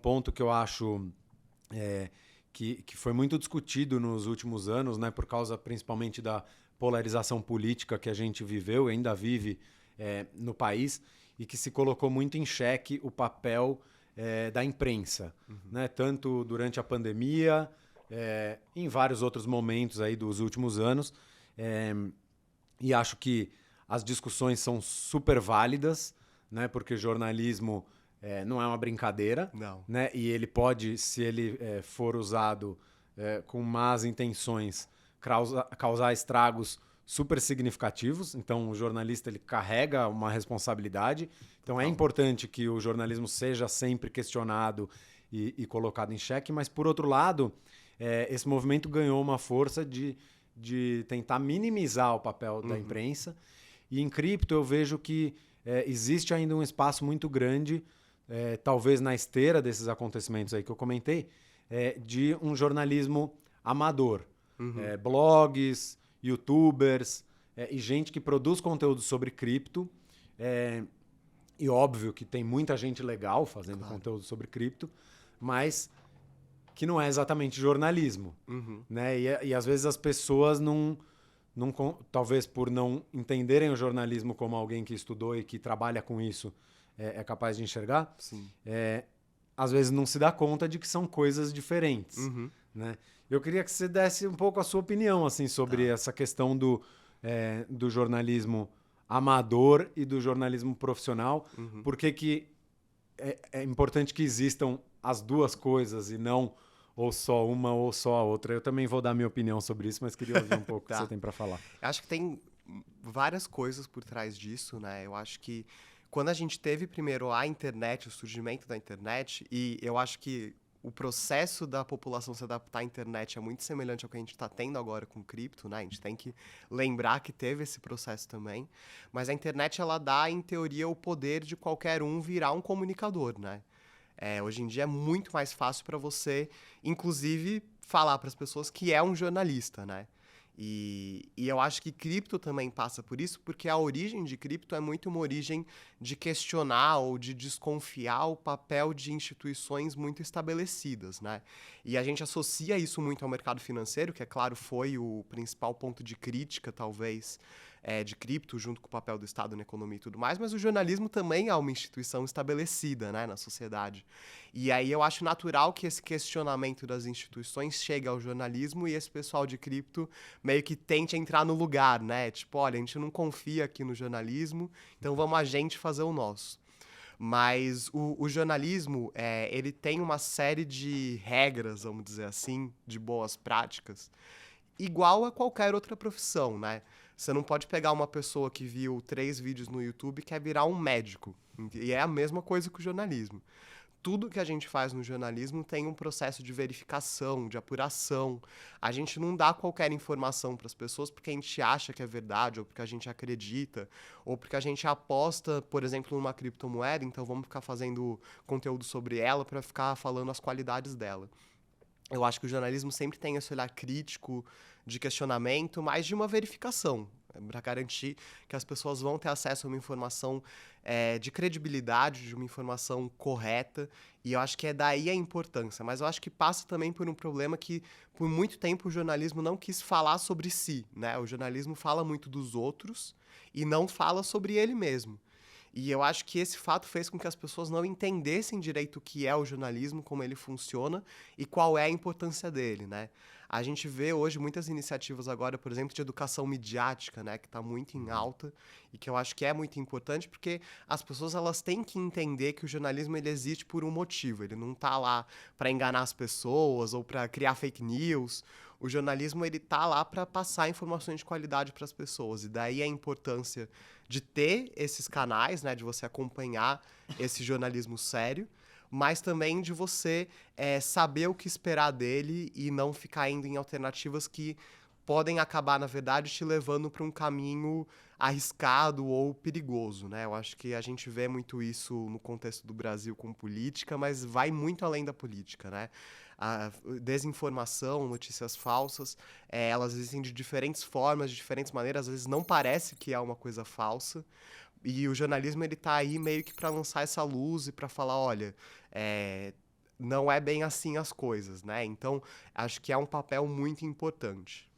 ponto que eu acho que foi muito discutido nos últimos anos, né, por causa principalmente da polarização política que a gente viveu e ainda vive no país, e que se colocou muito em xeque o papel da imprensa, né, tanto durante a pandemia, em vários outros momentos aí dos últimos anos. E acho que as discussões são super válidas, né, porque jornalismo não é uma brincadeira. Não. Né, e ele pode, se ele for usado com más intenções, causar estragos super significativos. Então, o jornalista ele carrega uma responsabilidade. Então, é importante que o jornalismo seja sempre questionado e colocado em xeque. Mas, por outro lado, esse movimento ganhou uma força de tentar minimizar o papel da imprensa. E em cripto eu vejo que existe ainda um espaço muito grande, talvez na esteira desses acontecimentos aí que eu comentei, de um jornalismo amador. Blogs, youtubers e gente que produz conteúdo sobre cripto. E óbvio que tem muita gente legal fazendo conteúdo sobre cripto, mas que não é exatamente jornalismo. Né? E às vezes as pessoas talvez por não entenderem o jornalismo como alguém que estudou e que trabalha com isso é capaz de enxergar, Sim. Às vezes não se dá conta de que são coisas diferentes. Né? Eu queria que você desse um pouco a sua opinião assim, sobre essa questão do jornalismo amador e do jornalismo profissional. Por que é importante que existam as duas coisas e não ou só uma ou só a outra. Eu também vou dar minha opinião sobre isso, mas queria ouvir um pouco o que você tem para falar. Eu acho que tem várias coisas por trás disso, né? Eu acho que quando a gente teve primeiro a internet, o surgimento da internet, e eu acho que o processo da população se adaptar à internet é muito semelhante ao que a gente está tendo agora com cripto, né? A gente tem que lembrar que teve esse processo também. Mas a internet, ela dá, em teoria, o poder de qualquer um virar um comunicador, né? Hoje em dia é muito mais fácil para você, inclusive, falar para as pessoas que é um jornalista, né? E eu acho que cripto também passa por isso, porque a origem de cripto é muito uma origem de questionar ou de desconfiar o papel de instituições muito estabelecidas, né? E a gente associa isso muito ao mercado financeiro, que, é claro, foi o principal ponto de crítica, talvez, de cripto, junto com o papel do Estado na economia e tudo mais, mas o jornalismo também é uma instituição estabelecida, né, na sociedade. E aí eu acho natural que esse questionamento das instituições chegue ao jornalismo e esse pessoal de cripto meio que tente entrar no lugar, né? Tipo, olha, a gente não confia aqui no jornalismo, então vamos a gente fazer o nosso. Mas o jornalismo, ele tem uma série de regras, vamos dizer assim, de boas práticas, igual a qualquer outra profissão, né? Você não pode pegar uma pessoa que viu 3 vídeos no YouTube e quer virar um médico. E é a mesma coisa que o jornalismo. Tudo que a gente faz no jornalismo tem um processo de verificação, de apuração. A gente não dá qualquer informação para as pessoas porque a gente acha que é verdade, ou porque a gente acredita, ou porque a gente aposta, por exemplo, numa criptomoeda, então vamos ficar fazendo conteúdo sobre ela para ficar falando as qualidades dela. Eu acho que o jornalismo sempre tem esse olhar crítico, de questionamento, mas de uma verificação, para garantir que as pessoas vão ter acesso a uma informação de credibilidade, de uma informação correta, e eu acho que é daí a importância. Mas eu acho que passa também por um problema que, por muito tempo, o jornalismo não quis falar sobre si, né? O jornalismo fala muito dos outros e não fala sobre ele mesmo. E eu acho que esse fato fez com que as pessoas não entendessem direito o que é o jornalismo, como ele funciona e qual é a importância dele, né? A gente vê hoje muitas iniciativas agora, por exemplo, de educação midiática, né, que está muito em alta e que eu acho que é muito importante porque as pessoas elas têm que entender que o jornalismo ele existe por um motivo, ele não está lá para enganar as pessoas ou para criar fake news. O jornalismo ele tá lá para passar informações de qualidade para as pessoas e daí a importância de ter esses canais, né, de você acompanhar esse jornalismo sério, mas também de você saber o que esperar dele e não ficar indo em alternativas que podem acabar, na verdade, te levando para um caminho arriscado ou perigoso, né? Eu acho que a gente vê muito isso no contexto do Brasil com política, mas vai muito além da política, né? A desinformação, notícias falsas, elas existem de diferentes formas, de diferentes maneiras, às vezes não parece que é uma coisa falsa, e o jornalismo ele tá aí meio que para lançar essa luz e para falar, olha, não é bem assim as coisas, né? Então, acho que é um papel muito importante.